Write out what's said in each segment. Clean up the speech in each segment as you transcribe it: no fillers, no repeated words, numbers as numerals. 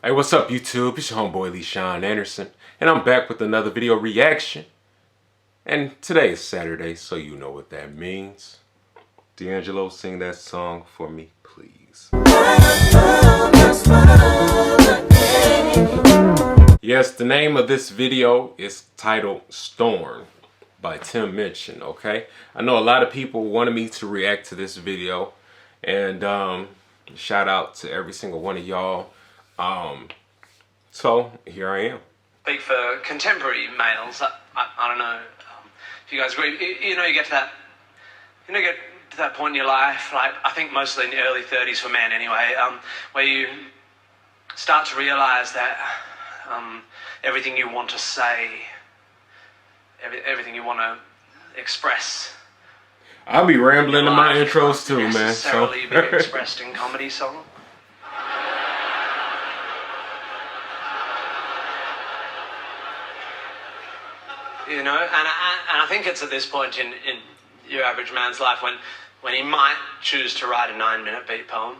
Hey, what's up YouTube? It's your homeboy LeSean Anderson, and I'm back with another video reaction. And today is Saturday, so you know what that means. D'Angelo, sing that song for me, please. Yes, the name of this video is titled Storm by Tim Minchin, okay? I know a lot of people wanted me to react to this video, and shout out to every single one of y'all. So here I am. Speak for contemporary males. I don't know if you guys agree. You get to that point in your life, like I think mostly in the early 30s for men anyway, where you start to realize that everything you want to say, everything you want to express, I'll be rambling in my intros too, man. Necessarily be expressed in comedy song. You know, and I think it's at this point in your average man's life when he might choose to write a 9-minute beat poem.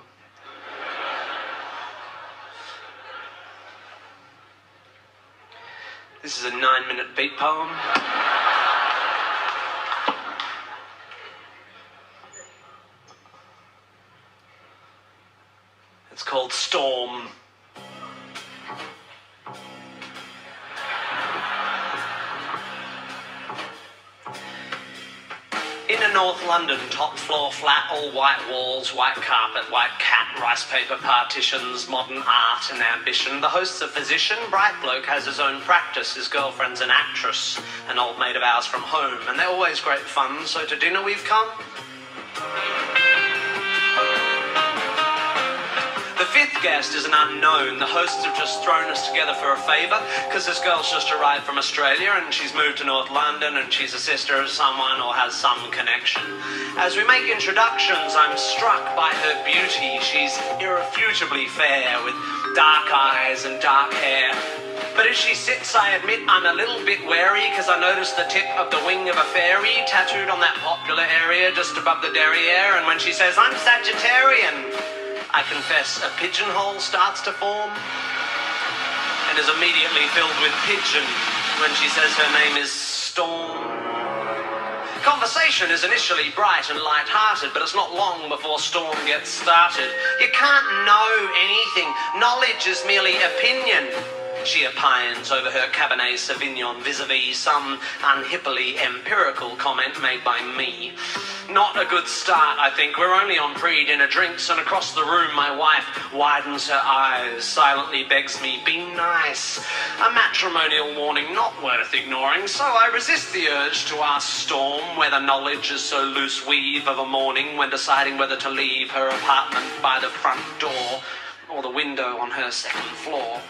This is a 9-minute beat poem. It's called Storm. In North London, top floor flat, all white walls, white carpet, white cat, rice paper partitions, modern art and ambition. The host's a physician, bright bloke, has his own practice. His girlfriend's an actress, an old mate of ours from home, and they're always great fun, so to dinner we've come. The fifth guest is an unknown. The hosts have just thrown us together for a favour, because this girl's just arrived from Australia and she's moved to North London and she's a sister of someone or has some connection. As we make introductions, I'm struck by her beauty. She's irrefutably fair, with dark eyes and dark hair. But as she sits, I admit I'm a little bit wary, because I notice the tip of the wing of a fairy tattooed on that popular area just above the derriere, and when she says, "I'm Sagittarian," I confess a pigeonhole starts to form and is immediately filled with pigeon when she says her name is Storm. Conversation is initially bright and light-hearted, but it's not long before Storm gets started. You can't know anything. Knowledge is merely opinion. She opines over her Cabernet Sauvignon vis-a-vis some unhippily empirical comment made by me. Not a good start, I think. We're only on pre-dinner drinks, and across the room my wife widens her eyes, silently begs me, "Be nice." A matrimonial warning not worth ignoring, so I resist the urge to ask Storm whether knowledge is so loose weave of a morning when deciding whether to leave her apartment by the front door or the window on her second floor.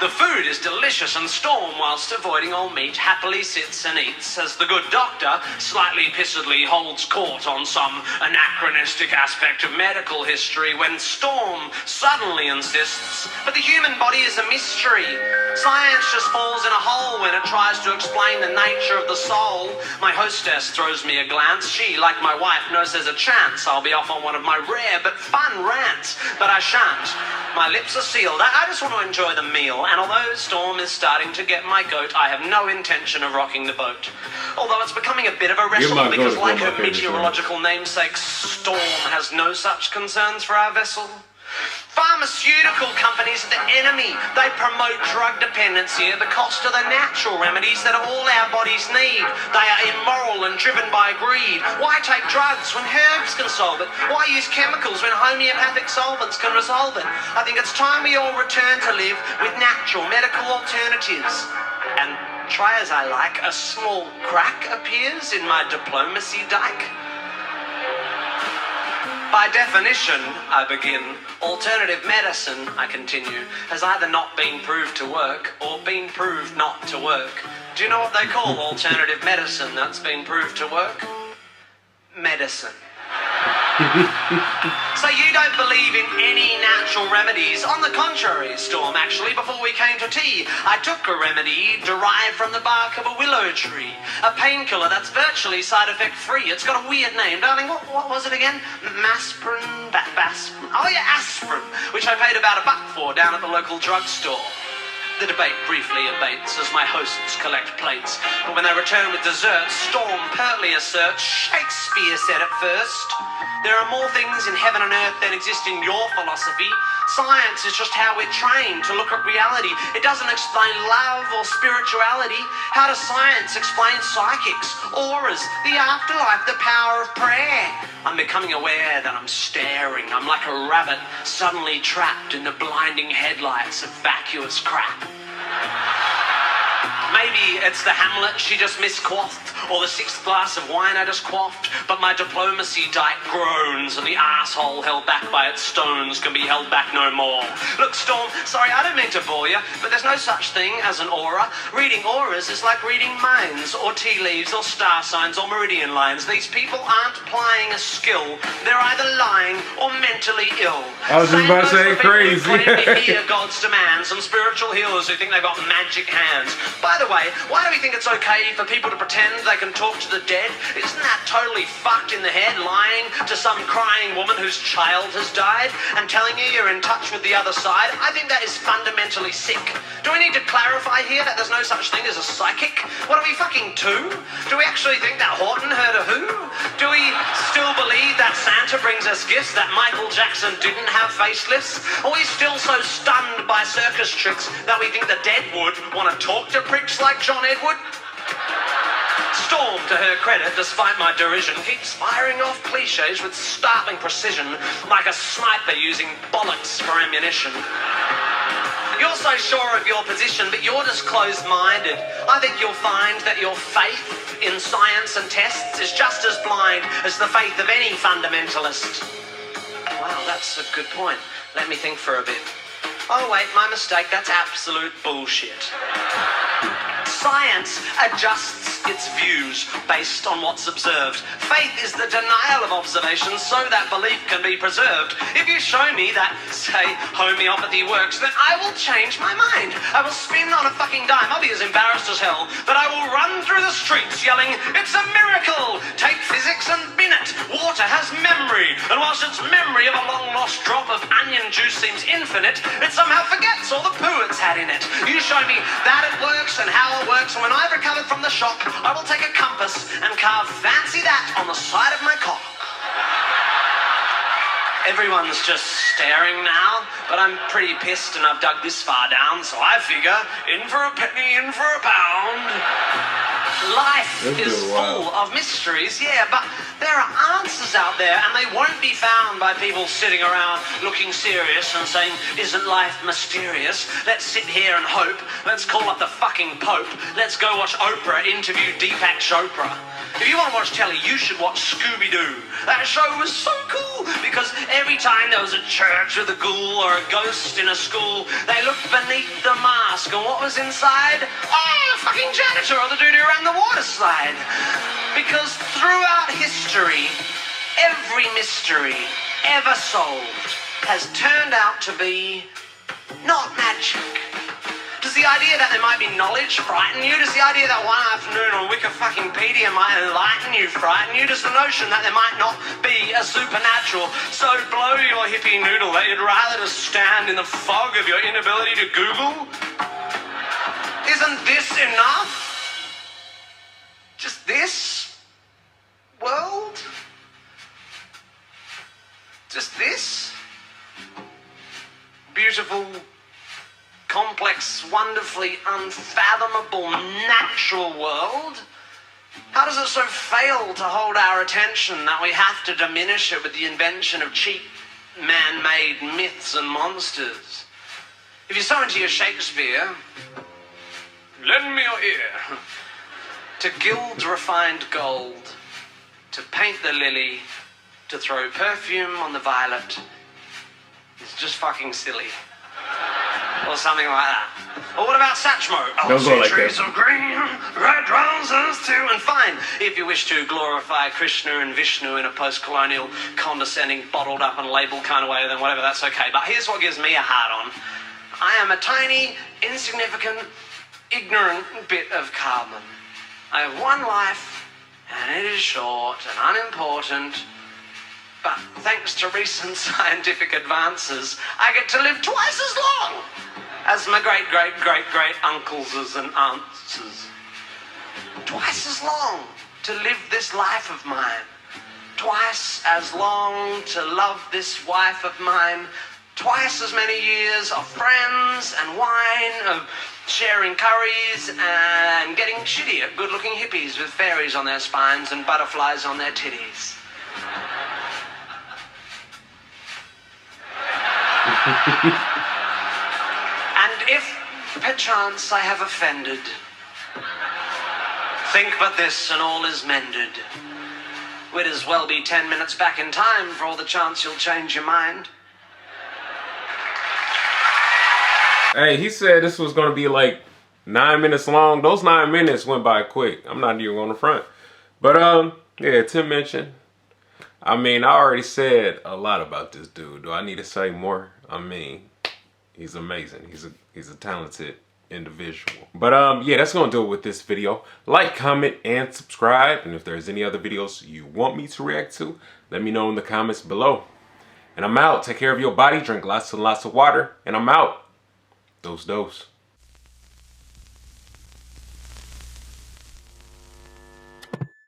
The food is delicious, and Storm, whilst avoiding all meat, happily sits and eats as the good doctor, slightly pissedly, holds court on some anachronistic aspect of medical history when Storm suddenly insists, "But the human body is a mystery. Science just falls in a hole when it tries to explain the nature of the soul." My hostess throws me a glance. She, like my wife, knows there's a chance I'll be off on one of my rare but fun rants, but I shan't. My lips are sealed. I just want to enjoy the meal. And although Storm is starting to get my goat, I have no intention of rocking the boat. Although it's becoming a bit of a wrestle, because like her meteorological namesake, Storm has no such concerns for our vessel. Pharmaceutical companies are the enemy. They promote drug dependency at the cost of the natural remedies that all our bodies need. They are immoral and driven by greed. Why take drugs when herbs can solve it? Why use chemicals when homeopathic solvents can resolve it? I think it's time we all return to live with natural medical alternatives. And try as I like, a small crack appears in my diplomacy dike. By definition, I begin, alternative medicine, I continue, has either not been proved to work or been proved not to work. Do you know what they call alternative medicine that's been proved to work? Medicine. So you don't believe in any natural remedies? On the contrary, Storm, actually, before we came to tea, I took a remedy derived from the bark of a willow tree. A painkiller that's virtually side effect free. It's got a weird name. Darling, what was it again? Masprin? Oh yeah, aspirin, which I paid about $1 for down at the local drugstore. The debate briefly abates as my hosts collect plates. But when they return with desserts, Storm pertly asserts Shakespeare said it first. There are more things in heaven and earth than exist in your philosophy. Science is just how we're trained to look at reality. It doesn't explain love or spirituality. How does science explain psychics, auras, the afterlife, the power of prayer? I'm becoming aware that I'm staring. I'm like a rabbit suddenly trapped in the blinding headlights of vacuous crap. Maybe it's the Hamlet she just misquaffed, or the 6th glass of wine I just quaffed, but my diplomacy dike groans and the asshole held back by its stones can be held back no more. Look, Storm, sorry, I don't mean to bore you, but there's no such thing as an aura. Reading auras is like reading minds, or tea leaves, or star signs, or meridian lines. These people aren't applying a skill. They're either lying or mentally ill. I was just about to say crazy. Claim to hear God's demands and spiritual healers who think they've got magic hands. By the way, why do we think it's okay for people to pretend they can talk to the dead? Isn't that totally fucked in the head, lying to some crying woman whose child has died and telling you you're in touch with the other side? I think that is fundamentally sick. Do we need to clarify here that there's no such thing as a psychic? What are we, fucking two? Do we actually think that Horton heard a who? Do we still believe that Santa brings us gifts, that Michael Jackson didn't have facelifts? Are we still so stunned by circus tricks that we think the dead would want to talk to pricks like John Edward? Storm, to her credit, despite my derision, keeps firing off cliches with startling precision, like a sniper using bollocks for ammunition. You're so sure of your position, but you're just closed-minded. I think you'll find that your faith in science and tests is just as blind as the faith of any fundamentalist. Wow, that's a good point. Let me think for a bit. Oh wait, my mistake, that's absolute bullshit. Science adjusts its views based on what's observed. Faith is the denial of observations so that belief can be preserved. If you show me that, say, homeopathy works, then I will change my mind. I will spin on a fucking dime. I'll be as embarrassed as hell, but I will run through the streets yelling, "It's a miracle! Take physics and bin it! Water has memory, and whilst its memory of a long-lost drop of onion juice seems infinite, it somehow forgets all the poo it's had in it. You show me that it works and how it works, and when I've recovered from the shock, I will take a compass and carve fancy that on the side of my cock." Everyone's just staring now, but I'm pretty pissed and I've dug this far down, so I figure, in for a penny, in for a pound. Life is full of mysteries, yeah, but there are answers out there, and they won't be found by people sitting around looking serious and saying, "Isn't life mysterious? Let's sit here and hope. Let's call up the fucking Pope. Let's go watch Oprah interview Deepak Chopra." If you want to watch telly, you should watch Scooby-Doo. That show was so cool because every time there was a church with a ghoul or a ghost in a school, they looked beneath the mask, and what was inside? Oh, a fucking janitor or the dude who ran the water slide. Because throughout history, every mystery ever solved has turned out to be not magic. Does the idea that there might be knowledge frighten you? Does the idea that one afternoon on Wikipedia might enlighten you frighten you? Does the notion that there might not be a supernatural so blow your hippie noodle that you'd rather just stand in the fog of your inability to Google? Isn't this enough? Just this world? Just this beautiful, complex, wonderfully unfathomable natural world? How does it so fail to hold our attention that we have to diminish it with the invention of cheap man-made myths and monsters? If you're so into your Shakespeare, lend me your ear. To gild refined gold, to paint the lily, to throw perfume on the violet, it's just fucking silly. Or something like that. Or what about Satchmo? Don't go like trees that. of green, red roses too. And fine, if you wish to glorify Krishna and Vishnu in a post-colonial, condescending, bottled up and labelled kind of way, then whatever, that's okay. But here's what gives me a hard-on. I am a tiny, insignificant, ignorant bit of carbon. I have one life, and it is short and unimportant. But thanks to recent scientific advances, I get to live twice as long as my great-great-great-great-uncles and aunts. Twice as long to live this life of mine. Twice as long to love this wife of mine. Twice as many years of friends and wine, of sharing curries and getting shitty at good-looking hippies with fairies on their spines and butterflies on their titties. And if perchance I have offended, think but this and all is mended. We'd as well be 10 minutes back in time for all the chance you'll change your mind. Hey, he said this was gonna be like 9 minutes long. Those 9 minutes went by quick. I'm not even on the front. But yeah, Tim Minchin. I mean, I already said a lot about this dude. Do I need to say more? I mean, he's amazing. He's a talented individual. But yeah, that's gonna do it with this video. Like, comment, and subscribe. And if there's any other videos you want me to react to, let me know in the comments below. And I'm out. Take care of your body. Drink lots and lots of water. And I'm out. Dose.